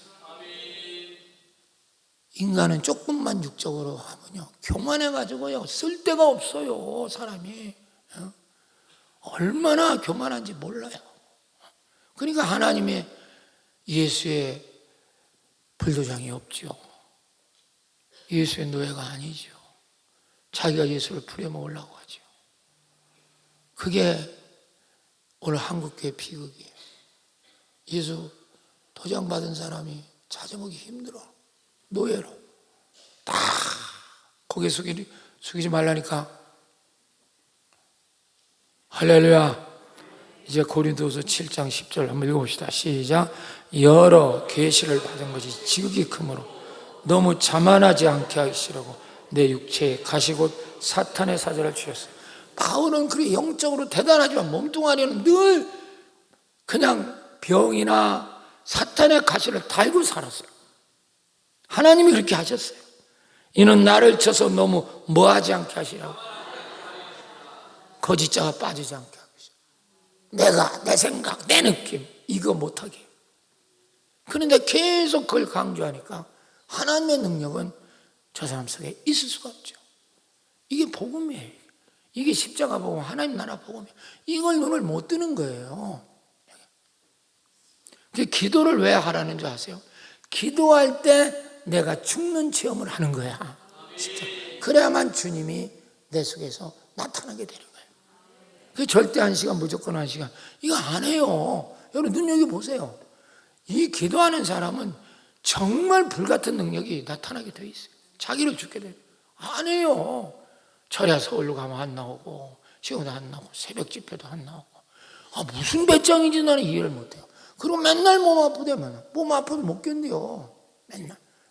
인간은 조금만 육적으로 하면요, 교만해가지고요, 쓸 데가 없어요, 사람이. 얼마나 교만한지 몰라요. 그러니까 하나님의 예수의 불도장이 없죠. 예수의 노예가 아니죠. 자기가 예수를 부려먹으려고 하죠. 그게 오늘 한국교회 비극이에요. 예수 도장 받은 사람이 찾아보기 힘들어. 노예로 딱 고개 숙이지 말라니까. 할렐루야. 이제 고린도서 7장 10절 한번 읽어봅시다. 시작. 여러 계시를 받은 것이 지극히 크므로 너무 자만하지 않게 하시려고 내 육체에 가시 곧 사탄의 사자를 주셨어요. 바울은 그렇게 영적으로 대단하지만 몸뚱아리는 늘 그냥 병이나 사탄의 가시를 달고 살았어요. 하나님이 그렇게 하셨어요. 이는 나를 쳐서 너무 뭐하지 않게 하시라고. 거짓자가 빠지지 않게 하고 있어요. 내가, 내 생각, 내 느낌 이거 못하게. 그런데 계속 그걸 강조하니까 하나님의 능력은 저 사람 속에 있을 수가 없죠. 이게 복음이에요. 이게 십자가 복음, 하나님 나라 복음이에요. 이걸 눈을 못 뜨는 거예요. 기도를 왜 하라는 줄 아세요? 기도할 때 내가 죽는 체험을 하는 거야. 진짜. 그래야만 주님이 내 속에서 나타나게 되는 거예요. 그 절대 한 시간, 무조건 한 시간 이거 안 해요. 여러분 눈여겨보세요. 이 기도하는 사람은 정말 불같은 능력이 나타나게 돼 있어요. 자기를 죽게 돼요. 안 해요. 철야 서울로 가면 안 나오고 시험도 안 나오고 새벽 집회도 안 나오고 무슨 배짱인지 나는 이해를 못해요. 그리고 맨날 몸 아프대면 몸 아파도 못 견뎌요.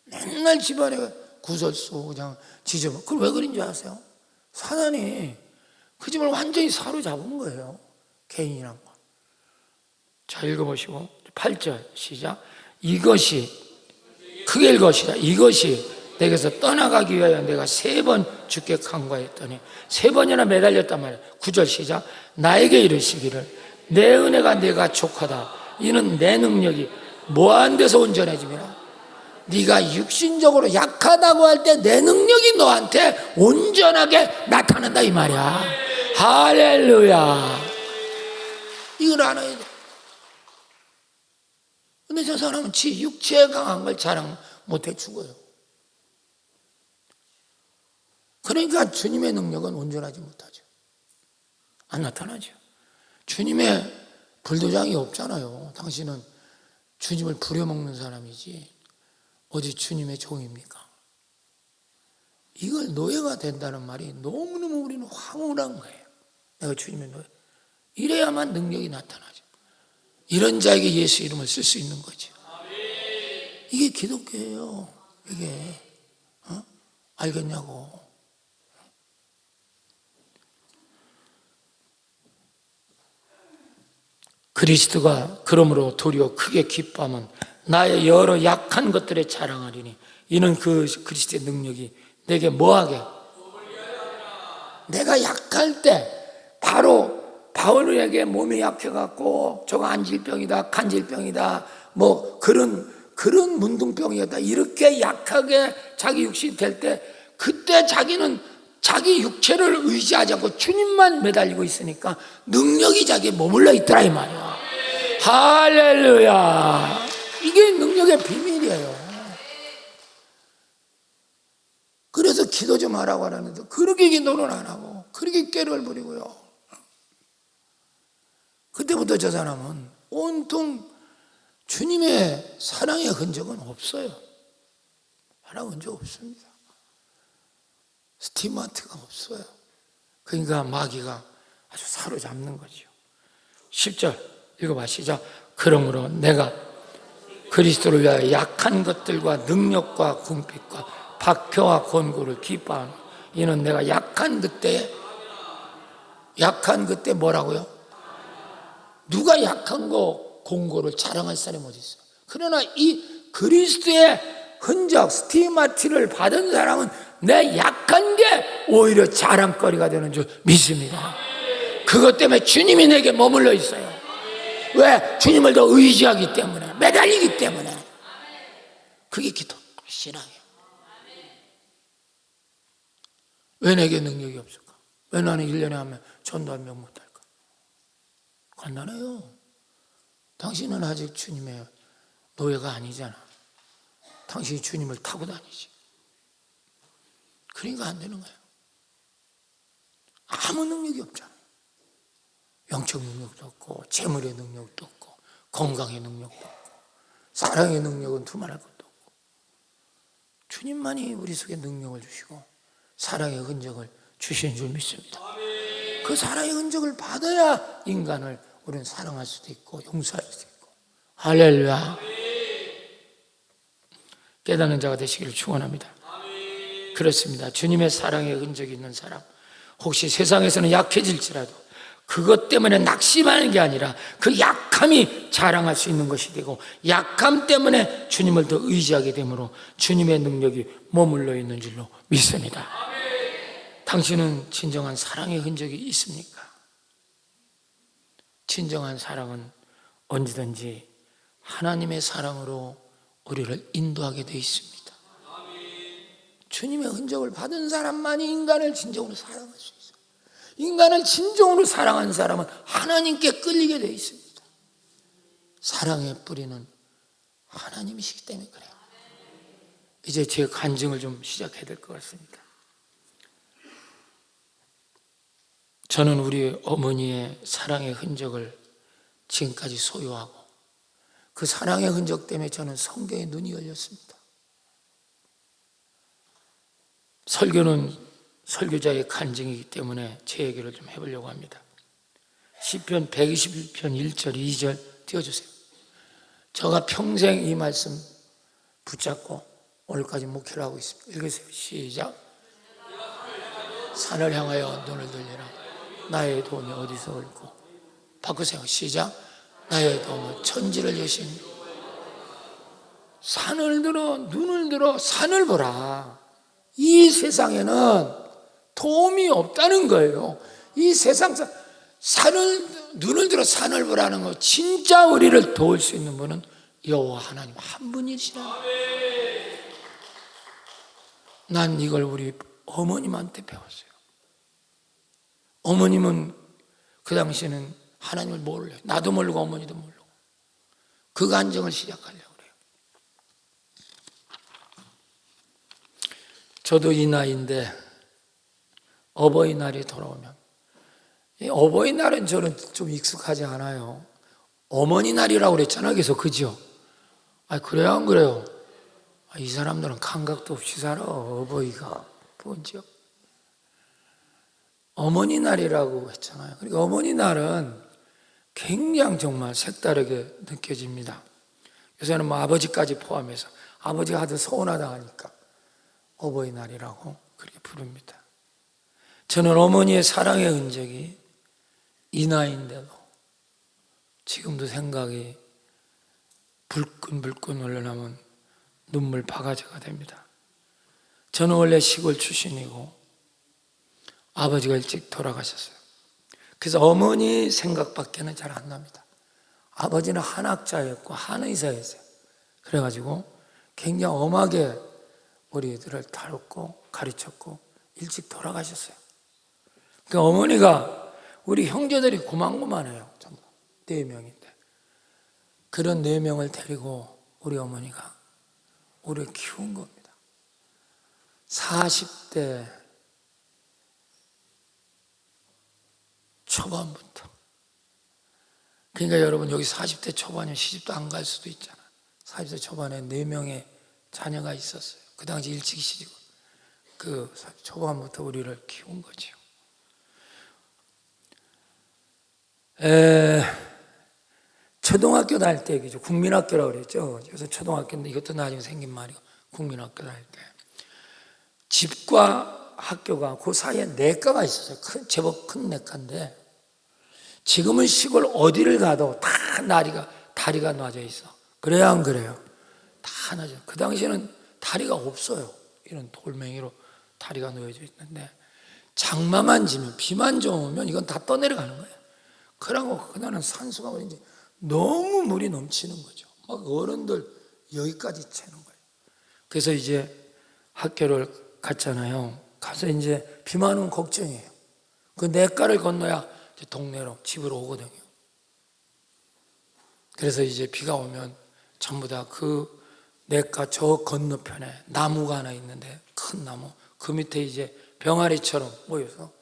맨날 집안에 구설수 그냥 지저분. 그걸 왜 그런 줄 아세요? 사단이 그 집을 완전히 사로잡은 거예요. 개인이란 거. 자, 읽어보시고 8절 시작. 이것이 크게 읽으시다. 이것이 내게서 떠나가기 위하여 내가 3번 주께 간구하였더니 3번이나 매달렸단 말이에요. 9절 시작. 나에게 이르시기를 내 은혜가 내가 족하다. 이는 내 능력이 뭐한 데서 온전해짐이라. 네가 육신적으로 약하다고 할 때 내 능력이 너한테 온전하게 나타난다 이 말이야. 할렐루야. 이걸 알아야 돼. 근데 저 사람은 지 육체에 강한 걸 자랑 못해 죽어요. 그러니까 주님의 능력은 온전하지 못하죠. 안 나타나죠. 주님의 불도장이 없잖아요. 당신은 주님을 부려먹는 사람이지 어디 주님의 종입니까? 이걸 노예가 된다는 말이 너무너무 우리는 황홀한 거예요. 내가 주님의 노예. 이래야만 능력이 나타나죠. 이런 자에게 예수 이름을 쓸 수 있는 거죠. 이게 기독교예요. 이게 알겠냐고. 그리스도가 그러므로 도리어 크게 기뻐하면 나의 여러 약한 것들에 자랑하리니 이는 그 그리스도의 능력이 내게 뭐하게? 내가 약할 때 바로 바울에게 몸이 약해갖고 저거 안질병이다 간질병이다 뭐 그런 문둥병이었다 이렇게 약하게 자기 육신이 될 때 그때 자기는 자기 육체를 의지하지 않고 주님만 매달리고 있으니까 능력이 자기에 머물러 있더라 이 말이야. 할렐루야. 이게 능력의 비밀이에요. 그래서 기도 좀 하라고 하는데 그렇게 기도는 안 하고 그렇게 꾀를 부리고요. 그때부터 저 사람은 온통 주님의 사랑의 흔적은 없어요. 하나님 은총 없습니다. 스티마트가 없어요. 그러니까 마귀가 아주 사로잡는 거죠. 10절 읽어봐. 시작. 그러므로 내가 그리스도를 위하여 약한 것들과 능력과 궁핍과 박해와 권고를 기뻐하노. 이는 내가 약한 그때 뭐라고요? 누가 약한 거 공고를 자랑할 사람이 어디 있어? 그러나 이 그리스도의 흔적 스티마티를 받은 사람은 내 약한 게 오히려 자랑거리가 되는 줄 믿습니다. 그것 때문에 주님이 내게 머물러 있어요. 왜? 주님을 더 의지하기 때문에, 매달리기 때문에. 그게 기도 신앙이에요. 왜 내게 능력이 없을까? 왜 나는 1년에 하면 전도 한 명 못할까? 간단해요. 당신은 아직 주님의 노예가 아니잖아. 당신이 주님을 타고 다니지. 그러니까 안 되는 거예요. 아무 능력이 없잖아요. 영적 능력도 없고, 재물의 능력도 없고, 건강의 능력도 없고, 사랑의 능력은 두말할 것도 없고, 주님만이 우리 속에 능력을 주시고 사랑의 흔적을 주신 줄 믿습니다. 그 사랑의 흔적을 받아야 인간을 우리는 사랑할 수도 있고 용서할 수도 있고. 할렐루야. 깨닫는 자가 되시기를 축원합니다. 그렇습니다. 주님의 사랑의 흔적이 있는 사람, 혹시 세상에서는 약해질지라도 그것 때문에 낙심하는 게 아니라 그 약함이 자랑할 수 있는 것이 되고, 약함 때문에 주님을 더 의지하게 되므로 주님의 능력이 머물러 있는 줄로 믿습니다. 당신은 진정한 사랑의 흔적이 있습니까? 진정한 사랑은 언제든지 하나님의 사랑으로 우리를 인도하게 되어 있습니다. 주님의 흔적을 받은 사람만이 인간을 진정으로 사랑할 수 있어요. 인간을 진정으로 사랑한 사람은 하나님께 끌리게 되어 있습니다. 사랑의 뿌리는 하나님이시기 때문에 그래요. 이제 제 간증을 좀 시작해야 될 것 같습니다. 저는 우리 어머니의 사랑의 흔적을 지금까지 소유하고, 그 사랑의 흔적 때문에 저는 성경에 눈이 열렸습니다. 설교는 설교자의 간증이기 때문에 제 얘기를 좀 해보려고 합니다. 시편 121편 1절 2절 띄워주세요. 제가 평생 이 말씀 붙잡고 오늘까지 목회를 하고 있습니다. 읽으세요. 시작. 산을 향하여 눈을 들리라. 나의 도움이 어디서 올고. 바꾸세요. 시작. 나의 도움은 천지를 여신. 산을 들어, 눈을 들어 산을 보라. 이 세상에는 도움이 없다는 거예요. 이 세상 눈을 들어 산을 보라는 거, 진짜 우리를 도울 수 있는 분은 여호와 하나님 한 분이시라. 난 이걸 우리 어머님한테 배웠어요. 어머님은 그 당시에는 하나님을 몰라요. 나도 모르고 어머니도 모르고. 그 간증을 시작하려고 그래요. 저도 이 나이인데 어버이날이 돌아오면, 이 어버이날은 저는 좀 익숙하지 않아요. 어머니날이라고 그랬잖아요. 그래서 그죠? 그래요 안 그래요? 이 사람들은 감각도 없이 살아. 어버이가 뭔지요? 어머니날이라고 했잖아요. 그러니까 어머니날은 굉장히 정말 색다르게 느껴집니다. 요새는 뭐 아버지까지 포함해서 아버지가 하도 서운하다 하니까 어버이날이라고 그렇게 부릅니다. 저는 어머니의 사랑의 흔적이 이 나이인데도 지금도 생각이 불끈불끈 흘러나면 눈물 바가지가 됩니다. 저는 원래 시골 출신이고 아버지가 일찍 돌아가셨어요. 그래서 어머니 생각밖에는 잘 안 납니다. 아버지는 한학자였고 한의사였어요. 그래가지고 굉장히 엄하게 우리들을 다뤘고 가르쳤고 일찍 돌아가셨어요. 그러니까 어머니가 우리 형제들이 고만고만해요. 전부 4명인데 그런 4명을 데리고 우리 어머니가 우리를 키운 겁니다. 40대 초반부터. 그러니까 여러분 여기 40대 초반이면 시집도 안 갈 수도 있잖아. 40대 초반에 4명의 자녀가 있었어요. 그 당시 일찍 시집 그 초반부터 우리를 키운 거죠. 초등학교 다닐 때 얘기죠. 국민학교라고 그랬죠. 그래서 초등학교인데 이것도 나중에 생긴 말이고, 국민학교 다닐 때 집과 학교가 그 사이에 내과가 있었어요. 제법 큰 내과인데, 지금은 시골 어디를 가도 다 다리가 놔져 있어. 그래야 안 그래요? 다 놔져. 그 당시에는 다리가 없어요. 이런 돌멩이로 다리가 놓여져 있는데, 장마만 지면, 비만 좀 오면 이건 다 떠내려가는 거예요. 그러고 그날은 산수가 그런지 너무 물이 넘치는 거죠. 막 어른들 여기까지 채는 거예요. 그래서 이제 학교를 갔잖아요. 가서 이제 비만 오면 걱정이에요. 그 내과를 건너야 이제 동네로 집으로 오거든요. 그래서 이제 비가 오면 전부 다 그 내과 저 건너편에 나무가 하나 있는데, 큰 나무, 그 밑에 이제 병아리처럼 모여서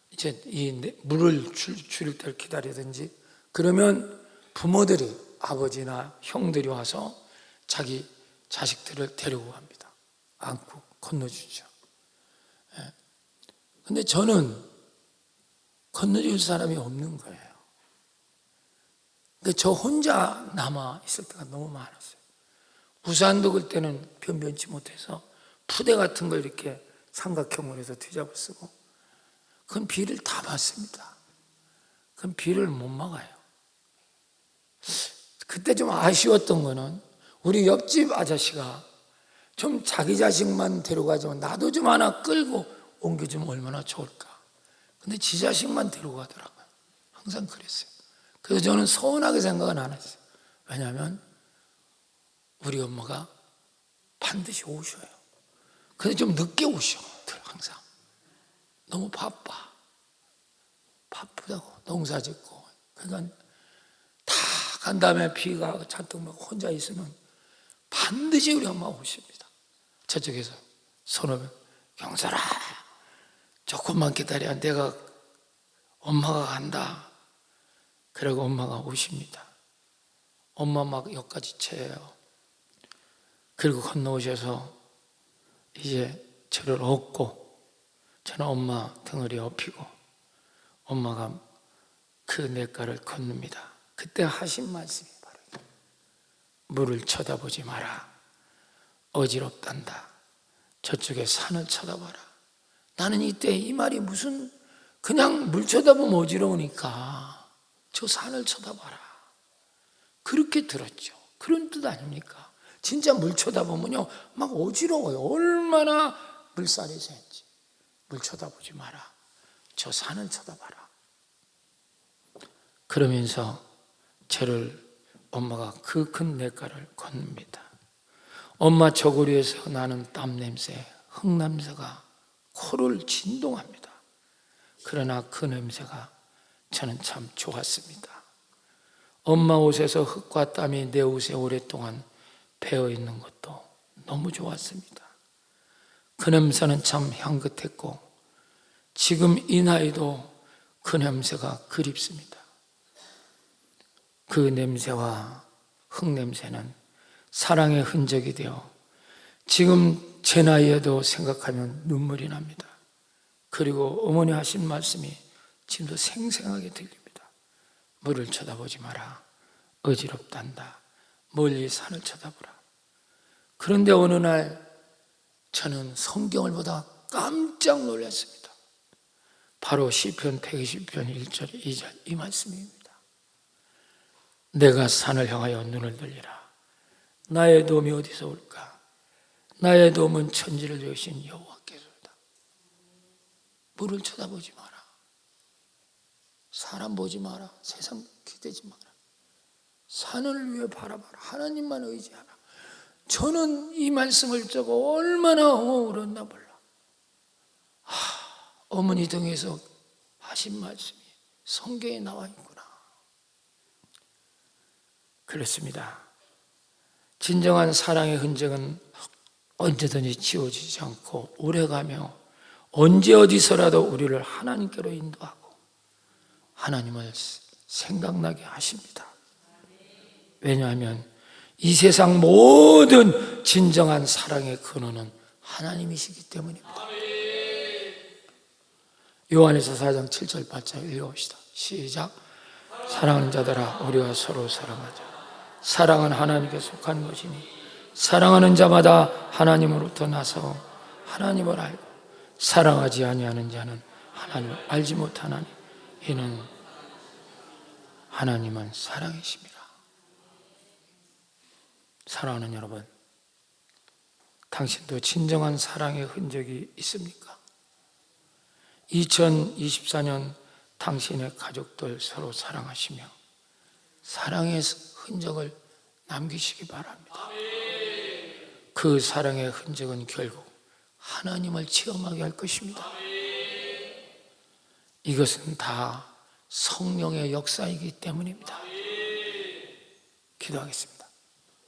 이제 이 물을 줄일 때를 기다리든지, 그러면 부모들이, 아버지나 형들이 와서 자기 자식들을 데리고 갑니다. 안고 건너주죠. 근데 저는 건너줄 사람이 없는 거예요. 근데 저 혼자 남아 있을 때가 너무 많았어요. 우산도 그때는 변변치 못해서 푸대 같은 걸 이렇게 삼각형으로 해서 뒤잡아 쓰고, 그건 비를 다 맞습니다. 그건 비를 못 막아요. 그때 좀 아쉬웠던 거는, 우리 옆집 아저씨가 좀 자기 자식만 데려가지만 나도 좀 하나 끌고 옮겨주면 얼마나 좋을까. 근데 지 자식만 데리고 가더라고요. 항상 그랬어요. 그래서 저는 서운하게 생각은 안 했어요. 왜냐하면 우리 엄마가 반드시 오셔요. 근데 좀 늦게 오셔, 항상. 너무 바쁘다고, 농사 짓고. 그러니까 다 간 다음에 비가 잔뜩 막 혼자 있으면 반드시 우리 엄마 오십니다. 저쪽에서 손오면, 경설아, 조금만 기다려, 내가 엄마가 간다. 그리고 엄마가 오십니다. 엄마 막 여기까지 채요. 그리고 건너오셔서 이제 저를 업고, 저는 엄마 등을 업히고, 엄마가 그 내과를 건넙니다. 그때 하신 말씀이 바로, 물을 쳐다보지 마라. 어지럽단다. 저쪽에 산을 쳐다봐라. 나는 이때 이 말이 무슨, 그냥 물 쳐다보면 어지러우니까 저 산을 쳐다봐라, 그렇게 들었죠. 그런 뜻 아닙니까? 진짜 물 쳐다보면요 막 어지러워요. 얼마나 물살이 센지. 물 쳐다보지 마라. 저 산을 쳐다봐라. 그러면서 저를, 엄마가 그 큰 내과를 건넵니다. 엄마 저고리에서 나는 땀 냄새, 흙 냄새가 코를 진동합니다. 그러나 그 냄새가 저는 참 좋았습니다. 엄마 옷에서 흙과 땀이 내 옷에 오랫동안 배어 있는 것도 너무 좋았습니다. 그 냄새는 참 향긋했고, 지금 이 나이도 그 냄새가 그립습니다. 그 냄새와 흙 냄새는 사랑의 흔적이 되어 지금 제 나이에도 생각하면 눈물이 납니다. 그리고 어머니 하신 말씀이 지금도 생생하게 들립니다. 물을 쳐다보지 마라. 어지럽단다. 멀리 산을 쳐다보라. 그런데 어느 날 저는 성경을 보다 깜짝 놀랐습니다. 바로 시편 120편 1절 2절 이 말씀입니다. 내가 산을 향하여 눈을 들리라. 나의 도움이 어디서 올까? 나의 도움은 천지를 지으신 여호와께서다. 물을 쳐다보지 마라. 사람 보지 마라. 세상 기대지 마라. 산을 위해 바라봐라. 하나님만 의지하라. 저는 이 말씀을 듣고 얼마나 울었나 몰라. 어머니 등에서 하신 말씀이 성경에 나와 있구나. 그렇습니다. 진정한 사랑의 흔적은 언제든지 지워지지 않고 오래가며 언제 어디서라도 우리를 하나님께로 인도하고 하나님을 생각나게 하십니다. 왜냐하면 이 세상 모든 진정한 사랑의 근원은 하나님이시기 때문입니다. 요한에서 4장 7절 8절 읽어봅시다. 시작. 사랑하는 자들아 우리가 서로 사랑하자. 사랑은 하나님께 속한 것이니 사랑하는 자마다 하나님으로부터 나서 하나님을 알고 사랑하지 아니하는 자는 하나님을 알지 못하나니 이는 하나님은 사랑이십니다. 사랑하는 여러분, 당신도 진정한 사랑의 흔적이 있습니까? 2024년 당신의 가족들 서로 사랑하시며 사랑의 흔적을 남기시기 바랍니다. 그 사랑의 흔적은 결국 하나님을 체험하게 할 것입니다. 이것은 다 성령의 역사이기 때문입니다. 기도하겠습니다.